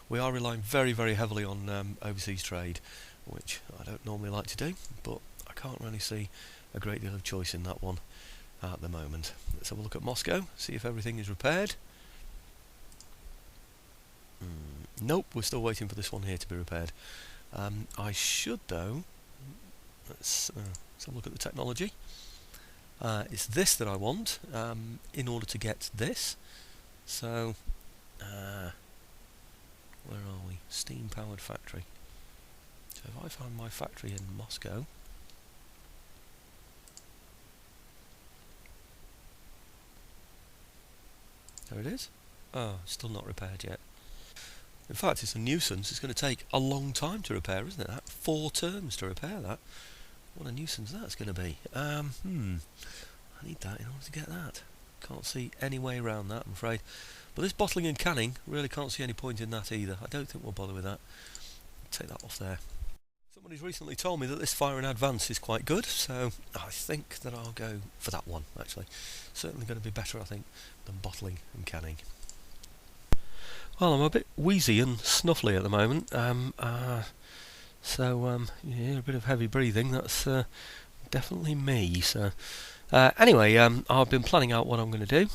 we are relying very, very heavily on overseas trade, which I don't normally like to do, but I can't really see a great deal of choice in that one at the moment. Let's have a look at Moscow, see if everything is repaired. Nope, we're still waiting for this one here to be repaired. I should, though, let's have a look at the technology. It's this that I want in order to get this. So, where are we? Steam powered factory. So if I find my factory in Moscow, there it is. Oh, still not repaired yet. In fact, it's a nuisance. It's going to take a long time to repair, isn't it? 4 turns to repair that. What a nuisance that's going to be. I need that in order to get that. Can't see any way around that, I'm afraid. But this bottling and canning, really can't see any point in that either. I don't think we'll bother with that. Take that off there. Somebody's recently told me that this fire in advance is quite good, so I think that I'll go for that one, actually. Certainly going to be better, I think, than bottling and canning. Well, I'm a bit wheezy and snuffly at the moment, so you hear a bit of heavy breathing. That's definitely me. So anyway, I've been planning out what I'm going to do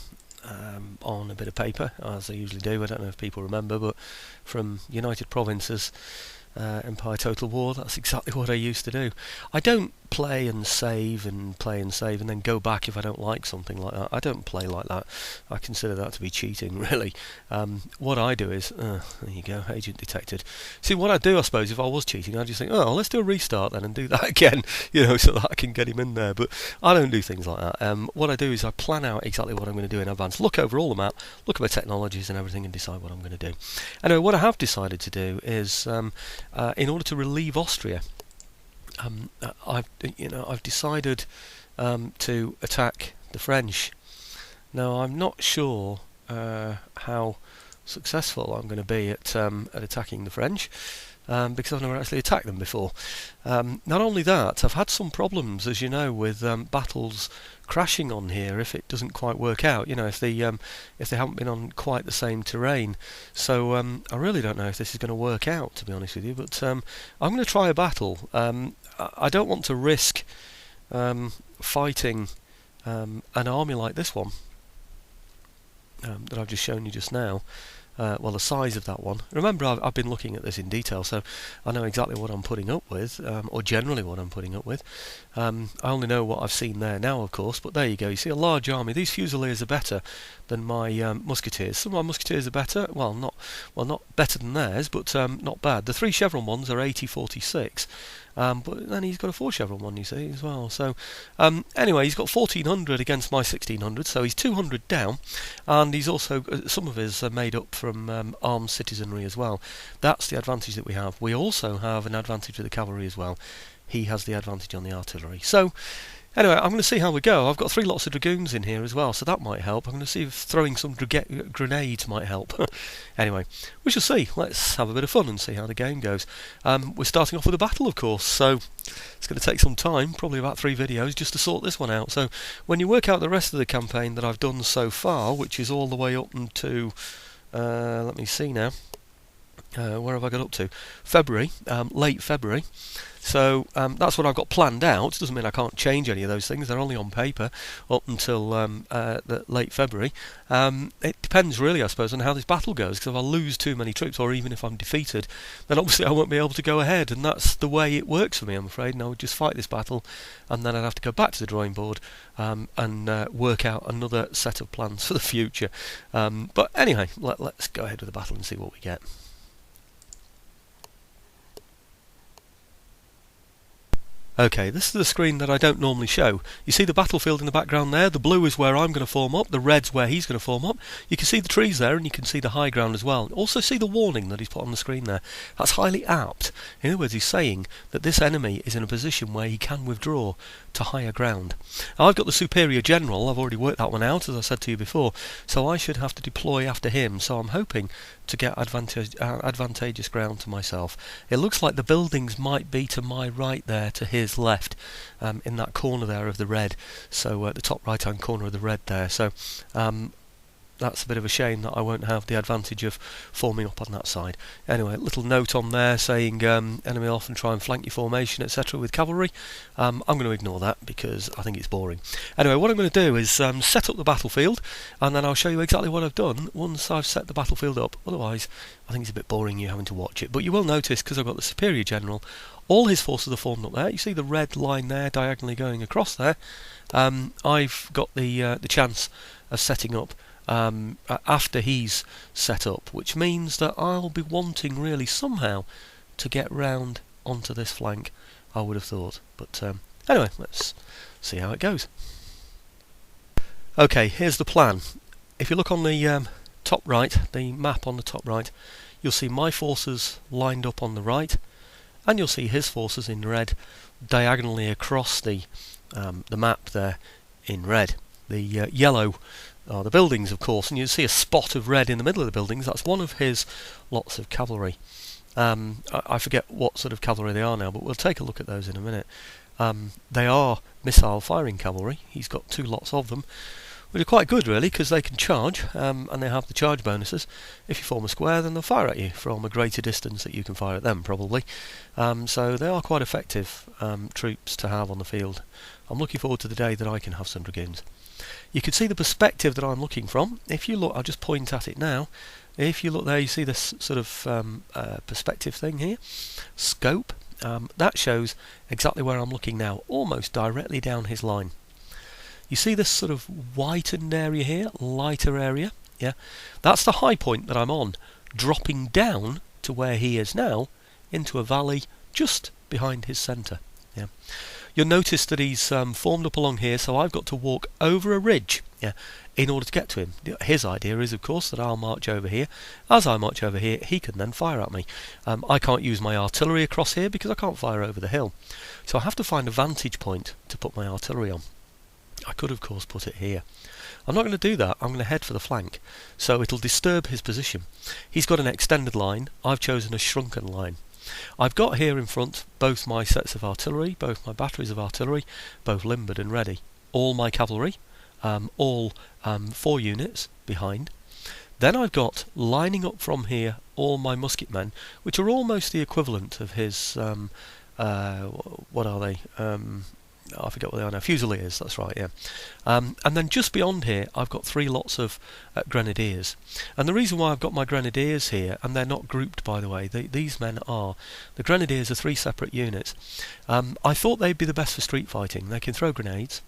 on a bit of paper, as I usually do. I don't know if people remember, but from United Provinces, Empire Total War, that's exactly what I used to do. I don't play and save and then go back if I don't like something like that. I don't play like that. I consider that to be cheating, really. What I do is, there you go, agent detected. See, what I'd do, I suppose, if I was cheating, I'd just think, oh, let's do a restart then and do that again, so that I can get him in there. But I don't do things like that. What I do is I plan out exactly what I'm going to do in advance, look over all the map, look at my technologies and everything, and decide what I'm going to do. Anyway, what I have decided to do is, in order to relieve Austria, I've decided to attack the French. Now, I'm not sure how successful I'm going to be at attacking the French, because I've never actually attacked them before. Not only that, I've had some problems, as you know, with battles crashing on here if it doesn't quite work out. If they haven't been on quite the same terrain. So I really don't know if this is going to work out, to be honest with you. But I'm going to try a battle. I don't want to risk fighting an army like this one that I've just shown you just now. Well, the size of that one. Remember, I've been looking at this in detail, so I know exactly what I'm putting up with, or generally what I'm putting up with. I only know what I've seen there now, of course, but there you go. You see a large army. These Fusiliers are better than my musketeers. Some of my musketeers are better. Well, not better than theirs, but not bad. The 3 chevron ones are 80-46. But then he's got a 4 chevron one, you see, as well. So anyway, he's got 1400 against my 1600, so he's 200 down, and he's also some of his are made up from armed citizenry as well. That's the advantage that we have. We also have an advantage with the cavalry as well. He has the advantage on the artillery. So anyway, I'm going to see how we go. I've got 3 lots of dragoons in here as well, so that might help. I'm going to see if throwing some grenades might help. Anyway, we shall see. Let's have a bit of fun and see how the game goes. We're starting off with a battle, of course, so it's going to take some time, probably about 3 videos, just to sort this one out. So when you work out the rest of the campaign that I've done so far, which is all the way up into, let me see now, where have I got up to? February, late February. So that's what I've got planned out. Doesn't mean I can't change any of those things. They're only on paper up until the late February. It depends really, I suppose, on how this battle goes. Because if I lose too many troops, or even if I'm defeated, then obviously I won't be able to go ahead. And that's the way it works for me, I'm afraid. And I would just fight this battle, and then I'd have to go back to the drawing board and work out another set of plans for the future. But anyway, let's go ahead with the battle and see what we get. Okay, this is the screen that I don't normally show. You see the battlefield in the background there? The blue is where I'm going to form up, the red's where he's going to form up. You can see the trees there, and you can see the high ground as well. Also see the warning that he's put on the screen there. That's highly apt. In other words, he's saying that this enemy is in a position where he can withdraw to higher ground. Now, I've got the superior general. I've already worked that one out, as I said to you before, so I should have to deploy after him. So I'm hoping to get advantageous ground to myself. It looks like the buildings might be to my right there, to his left, in that corner there of the red. So the top right hand corner of the red there. So that's a bit of a shame that I won't have the advantage of forming up on that side. Anyway, little note on there saying enemy will often try and flank your formation, etc. with cavalry. I'm going to ignore that because I think it's boring. Anyway, what I'm going to do is set up the battlefield, and then I'll show you exactly what I've done once I've set the battlefield up. Otherwise, I think it's a bit boring you having to watch it. But you will notice, because I've got the superior general, all his forces are formed up there. You see the red line there diagonally going across there. I've got the chance of setting up after he's set up, which means that I'll be wanting really somehow to get round onto this flank, I would have thought. But anyway, let's see how it goes. Okay, here's the plan. If you look on the top right, the map on the top right, you'll see my forces lined up on the right, and you'll see his forces in red diagonally across the map there in red. The yellow are the buildings, of course, and you see a spot of red in the middle of the buildings. That's one of his lots of cavalry. I forget what sort of cavalry they are now, but we'll take a look at those in a minute. They are missile firing cavalry. He's got 2 lots of them, which are quite good really, because they can charge, and they have the charge bonuses. If you form a square, then they'll fire at you from a greater distance that you can fire at them, probably. So they are quite effective troops to have on the field. I'm looking forward to the day that I can have some dragoons. You can see the perspective that I'm looking from. If you look, I'll just point at it now. If you look there, you see this sort of perspective thing here, scope. That shows exactly where I'm looking now, almost directly down his line. You see this sort of whitened area here, lighter area? Yeah, that's the high point that I'm on, dropping down to where he is now, into a valley just behind his centre. Yeah. You'll notice that he's formed up along here, so I've got to walk over a ridge, yeah, in order to get to him. His idea is, of course, that I'll march over here. As I march over here, he can then fire at me. I can't use my artillery across here because I can't fire over the hill. So I have to find a vantage point to put my artillery on. I could, of course, put it here. I'm not going to do that. I'm going to head for the flank, so it'll disturb his position. He's got an extended line. I've chosen a shrunken line. I've got here in front both my sets of artillery, both my batteries of artillery, both limbered and ready. All my cavalry, all 4 units behind. Then I've got, lining up from here, all my musket men, which are almost the equivalent of his, what are they? I forget what they are now. Fusiliers, that's right, yeah. And then just beyond here, I've got 3 lots of grenadiers. And the reason why I've got my grenadiers here, and they're not grouped, by the way, these men are, the grenadiers are 3 separate units. I thought they'd be the best for street fighting. They can throw grenades.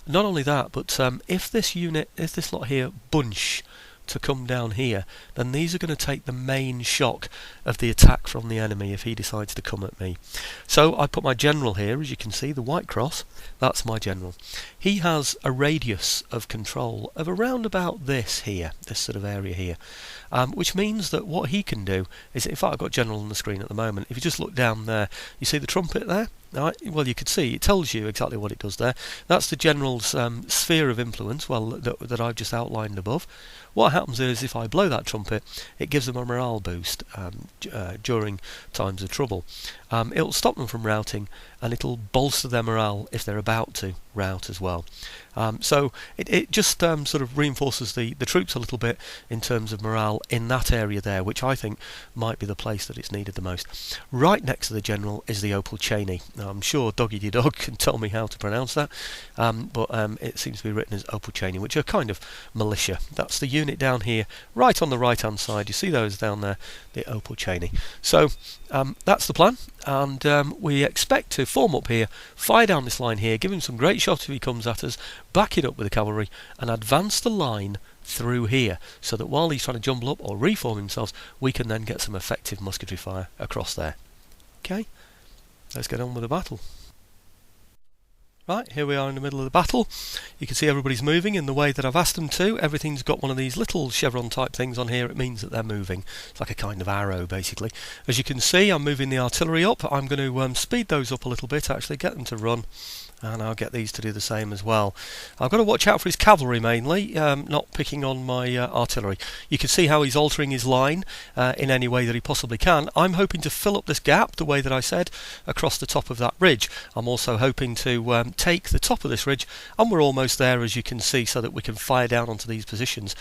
Not only that, but if this lot here bunch to come down here, then these are going to take the main shock of the attack from the enemy if he decides to come at me. So I put my general here, as you can see, the white cross. That's my general. He has a radius of control of around about this here, this sort of area here, which means that what he can do is, in fact I've got general on the screen at the moment, if you just look down there, you see the trumpet there? Well, you could see, it tells you exactly what it does there. That's the general's sphere of influence, well, that I've just outlined above. What happens is, if I blow that trumpet, it gives them a morale boost during times of trouble. It'll stop them from routing, and it'll bolster their morale if they're about to rout as well. So it just sort of reinforces the troops a little bit in terms of morale in that area there, which I think might be the place that it's needed the most. Right next to the general is the Opal Cheney. Now, I'm sure Doggy Dog can tell me how to pronounce that, but it seems to be written as Opal Cheney, which are kind of militia. That's the unit down here, right on the right hand side. You see those down there, the Opal Cheney. So that's the plan, and we expect to form up here, fire down this line here, give him some great shots if he comes at us, back it up with the cavalry, and advance the line through here, so that while he's trying to jumble up or reform himself, we can then get some effective musketry fire across there. Okay, let's get on with the battle. Right, here we are in the middle of the battle. You can see everybody's moving in the way that I've asked them to. Everything's got one of these little chevron type things on here. It means that they're moving. It's like a kind of arrow, basically. As you can see, I'm moving the artillery up. I'm going to speed those up a little bit, actually, get them to run. And I'll get these to do the same as well. I've got to watch out for his cavalry mainly, not picking on my artillery. You can see how he's altering his line in any way that he possibly can. I'm hoping to fill up this gap, the way that I said, across the top of that ridge. I'm also hoping to take the top of this ridge, and we're almost there, as you can see, so that we can fire down onto these positions.